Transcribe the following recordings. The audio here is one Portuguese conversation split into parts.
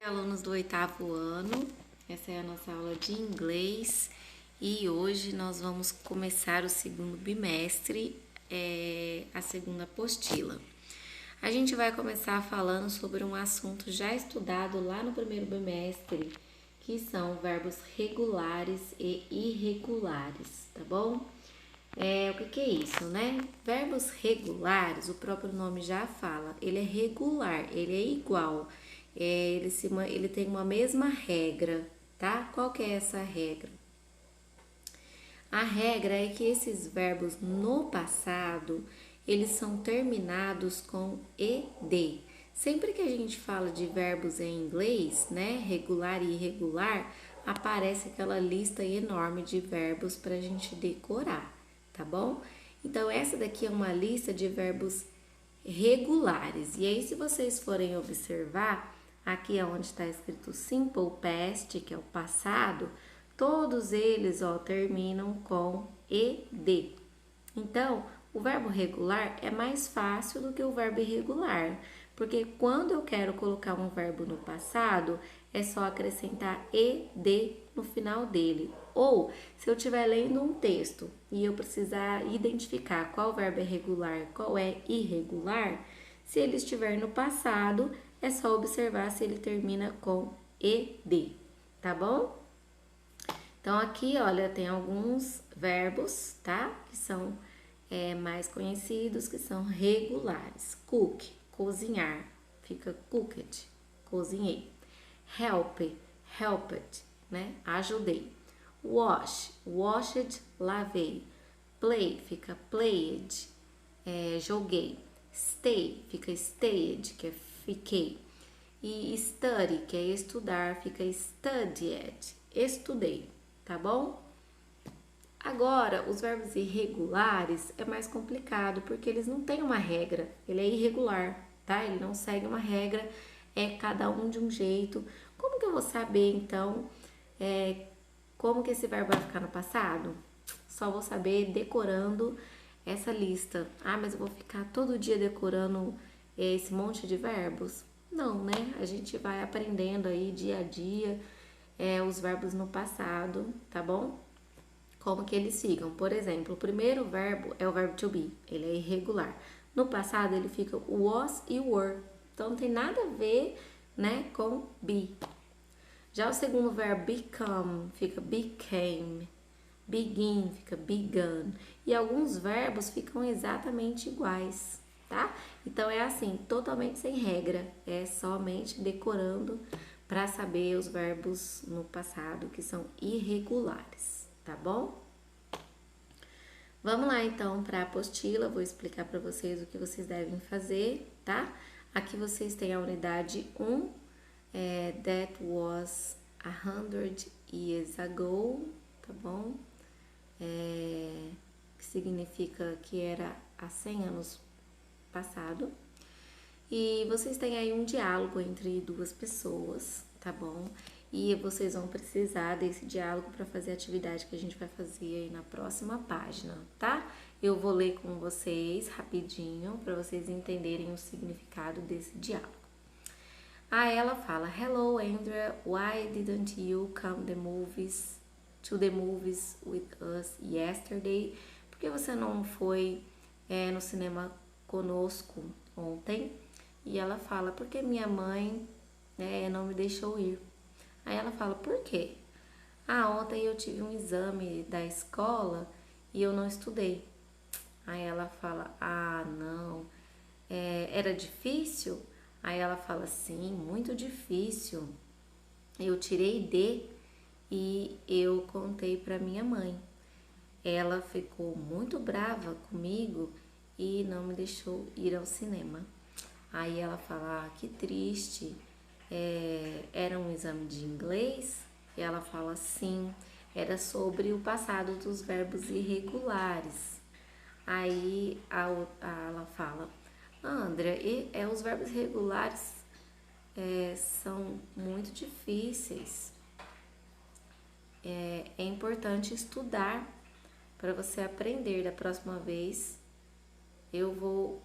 Alunos do oitavo ano, essa é a nossa aula de inglês e hoje nós vamos começar o segundo bimestre, a segunda apostila. A gente vai começar falando sobre um assunto já estudado lá no primeiro bimestre, que são verbos regulares e irregulares, tá bom? O que é isso, né? Verbos regulares, o próprio nome já fala, ele é regular, ele é igual, ele tem uma mesma regra, tá? Qual que é essa regra? A regra é que esses verbos no passado, eles são terminados com ed. Sempre que a gente fala de verbos em inglês, né, regular e irregular, aparece aquela lista enorme de verbos para a gente decorar, tá bom? Então, essa daqui é uma lista de verbos regulares. E aí, se vocês forem observar, aqui é onde está escrito simple past, que é o passado, todos eles, terminam com ed. Então, o verbo regular é mais fácil do que o verbo irregular, porque quando eu quero colocar um verbo no passado, é só acrescentar ed no final dele. Ou, se eu estiver lendo um texto e eu precisar identificar qual verbo é regular, qual é irregular, se ele estiver no passado, é só observar se ele termina com ed, tá bom? Então, aqui, olha, tem alguns verbos, tá? Que são mais conhecidos, que são regulares. Cook, cozinhar, fica cooked, cozinhei. Help, helped, né? Ajudei. Wash, washed, lavei. Play, fica played, joguei. Stay, fica stayed, que é fiquei. E study, que é estudar, fica studied, estudei, tá bom? Agora, os verbos irregulares é mais complicado, porque eles não têm uma regra, ele é irregular, tá? Ele não segue uma regra, é cada um de um jeito. Como que eu vou saber, então, como que esse verbo vai ficar no passado? Só vou saber decorando essa lista. Ah, mas eu vou ficar todo dia decorando esse monte de verbos? Não, né? A gente vai aprendendo aí dia a dia os verbos no passado, tá bom? Como que eles ficam? Por exemplo, o primeiro verbo é o verbo to be, ele é irregular. No passado ele fica was e were, então não tem nada a ver, né, com be. Já o segundo verbo become fica became, begin fica begun e alguns verbos ficam exatamente iguais, tá? Então é assim, totalmente sem regra, é somente decorando para saber os verbos no passado que são irregulares, tá bom? Vamos lá então para a apostila, vou explicar para vocês o que vocês devem fazer, tá? Aqui vocês têm a unidade 1, that was 100 years ago, tá bom? Que significa que era há 100 anos passado. E vocês têm aí um diálogo entre duas pessoas, tá bom? E vocês vão precisar desse diálogo para fazer a atividade que a gente vai fazer aí na próxima página, tá? Eu vou ler com vocês rapidinho para vocês entenderem o significado desse diálogo. Aí ela fala: Hello, Andrea, why didn't you come to the movies with us yesterday? Por que você não foi no cinema conosco ontem? E ela fala: porque minha mãe não me deixou ir. Aí ela fala: por quê? Ontem eu tive um exame da escola e eu não estudei. Aí ela fala: não, era difícil? Aí ela fala: sim, muito difícil. Eu tirei D e eu contei para minha mãe. Ela ficou muito brava comigo e não me deixou ir ao cinema. Aí ela fala: que triste, era um exame de inglês? E ela fala: sim, era sobre o passado dos verbos irregulares. Aí ela fala: Andrea, os verbos regulares são muito difíceis. É importante estudar para você aprender. Da próxima vez eu vou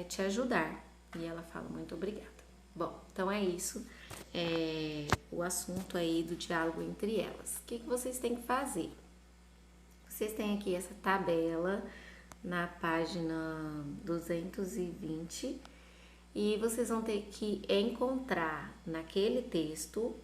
te ajudar. E ela fala: muito obrigada. Bom, então é isso, o assunto aí do diálogo entre elas. O que vocês têm que fazer? Vocês têm aqui essa tabela na página 220 e vocês vão ter que encontrar naquele texto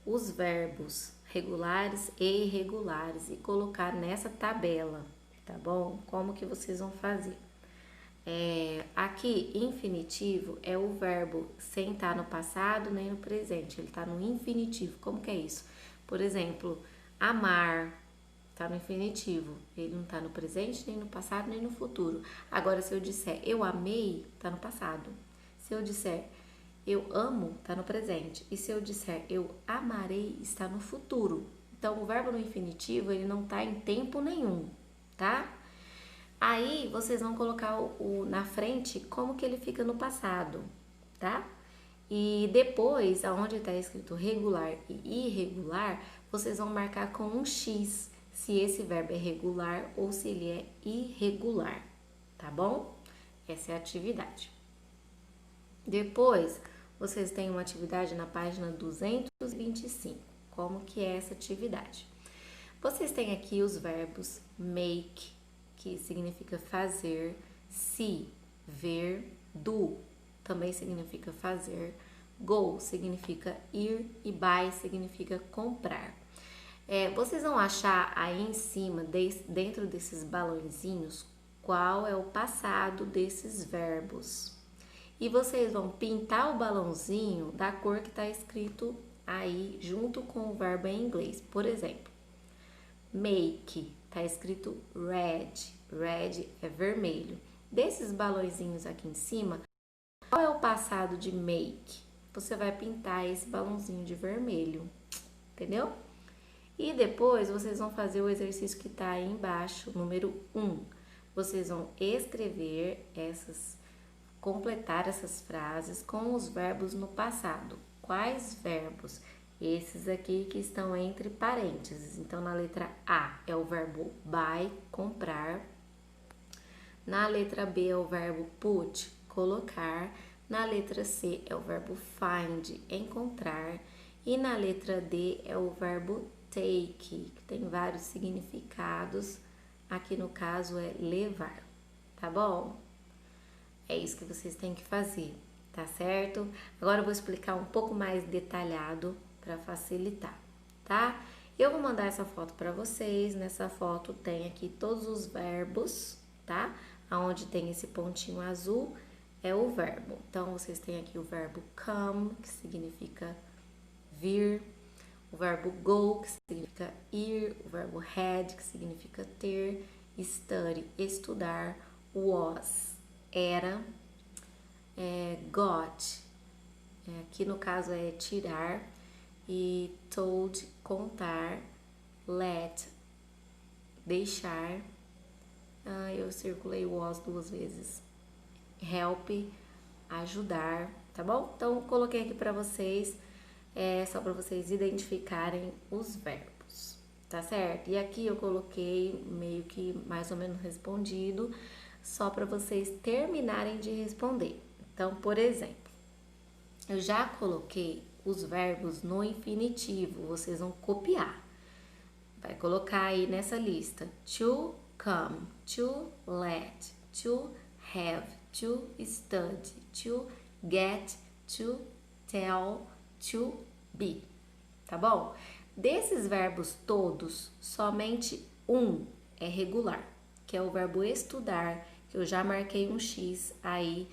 os verbos regulares e irregulares e colocar nessa tabela, tá bom? Como que vocês vão fazer? Aqui, infinitivo é o verbo sem estar no passado nem no presente, ele está no infinitivo. Como que é isso? Por exemplo, amar está no infinitivo, ele não está no presente, nem no passado, nem no futuro. Agora, se eu disser eu amei, está no passado. Se eu disser eu amo, está no presente. E se eu disser eu amarei, está no futuro. Então, o verbo no infinitivo, ele não está em tempo nenhum, tá? Aí, vocês vão colocar na frente como que ele fica no passado, tá? E depois, aonde está escrito regular e irregular, vocês vão marcar com um X, se esse verbo é regular ou se ele é irregular, tá bom? Essa é a atividade. Depois, vocês têm uma atividade na página 225. Como que é essa atividade? Vocês têm aqui os verbos make, que significa fazer, see, ver, do, também significa fazer, go significa ir e buy significa comprar. Vocês vão achar aí em cima, dentro desses balãozinhos, qual é o passado desses verbos. E vocês vão pintar o balãozinho da cor que está escrito aí junto com o verbo em inglês. Por exemplo, make, está escrito red. Red é vermelho. Desses balãozinhos aqui em cima, qual é o passado de make? Você vai pintar esse balãozinho de vermelho, entendeu? E depois vocês vão fazer o exercício que está aí embaixo, número 1. Vocês vão escrever completar essas frases com os verbos no passado. Quais verbos? Esses aqui que estão entre parênteses. Então, na letra A é o verbo buy, comprar. Na letra B é o verbo put, colocar. Na letra C é o verbo find, encontrar. E na letra D é o verbo take, que tem vários significados. Aqui no caso é levar, tá bom? É isso que vocês têm que fazer, tá certo? Agora eu vou explicar um pouco mais detalhado para facilitar, tá? Eu vou mandar essa foto para vocês. Nessa foto tem aqui todos os verbos, tá? Aonde tem esse pontinho azul é o verbo. Então, vocês têm aqui o verbo come, que significa vir, o verbo go, que significa ir, o verbo had, que significa ter, study, estudar, was, era, got, aqui no caso é tirar, e told, contar, let, deixar, eu circulei was 2 vezes, help, ajudar, tá bom? Então, coloquei aqui para vocês, só para vocês identificarem os verbos, tá certo? E aqui eu coloquei meio que mais ou menos respondido, só para vocês terminarem de responder. Então, por exemplo, eu já coloquei os verbos no infinitivo, vocês vão copiar. Vai colocar aí nessa lista: to come, to let, to have, to study, to get, to tell, to be, tá bom? Desses verbos todos, somente um é regular, que é o verbo estudar, que eu já marquei um X aí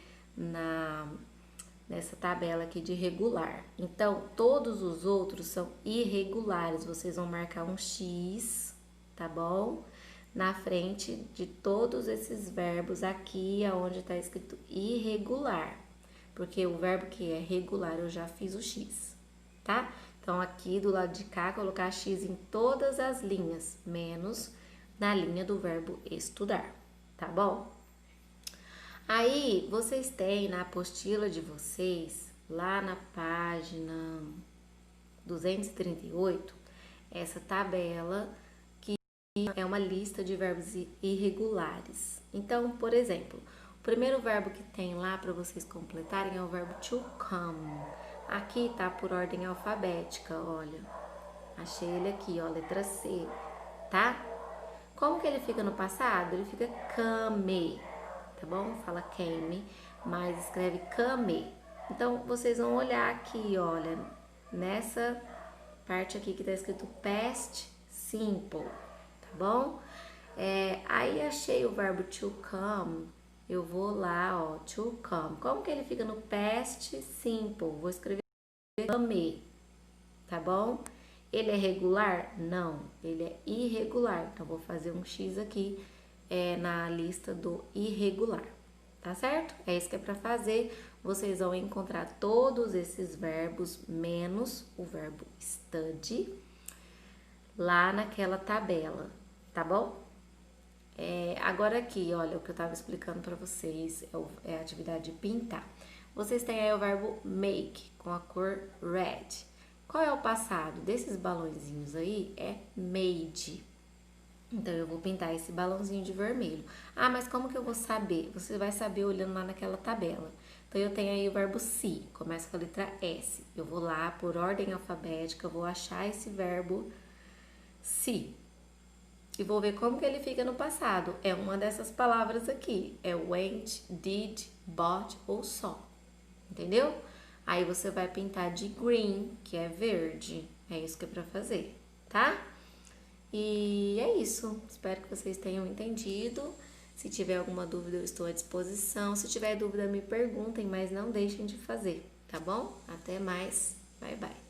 nessa tabela aqui de regular. Então, todos os outros são irregulares, vocês vão marcar um X, tá bom? Na frente de todos esses verbos aqui, aonde está escrito irregular, porque o verbo que é regular eu já fiz o X, tá? Então, aqui do lado de cá, colocar X em todas as linhas, menos na linha do verbo estudar, tá bom? Aí, vocês têm na apostila de vocês, lá na página 238, essa tabela que é uma lista de verbos irregulares. Então, por exemplo, O primeiro verbo que tem lá para vocês completarem é o verbo to come. Aqui tá por ordem alfabética, olha. Achei ele aqui, ó, letra C, tá? Como que ele fica no passado? Ele fica come, tá bom? Fala came, mas escreve come. Então, vocês vão olhar aqui, olha, nessa parte aqui que tá escrito past simple, tá bom? Aí achei o verbo to come, eu vou lá, ó, to come. Como que ele fica no past simple? Vou escrever come, tá bom? Ele é regular? Não, ele é irregular. Então, vou fazer um X aqui na lista do irregular, tá certo? É isso que é para fazer. Vocês vão encontrar todos esses verbos, menos o verbo study, lá naquela tabela, tá bom? Agora aqui, olha, o que eu tava explicando para vocês é a atividade de pintar. Vocês têm aí o verbo make, com a cor red. Qual é o passado desses balãozinhos aí? É made. Então, eu vou pintar esse balãozinho de vermelho. Ah, mas como que eu vou saber? Você vai saber olhando lá naquela tabela. Então, eu tenho aí o verbo see, começa com a letra S. Eu vou lá, por ordem alfabética, vou achar esse verbo see. E vou ver como que ele fica no passado. É uma dessas palavras aqui. É went, did, bought ou saw. Entendeu? Aí você vai pintar de green, que é verde. É isso que é pra fazer, tá? E é isso. Espero que vocês tenham entendido. Se tiver alguma dúvida, eu estou à disposição. Se tiver dúvida, me perguntem, mas não deixem de fazer, tá bom? Até mais. Bye, bye.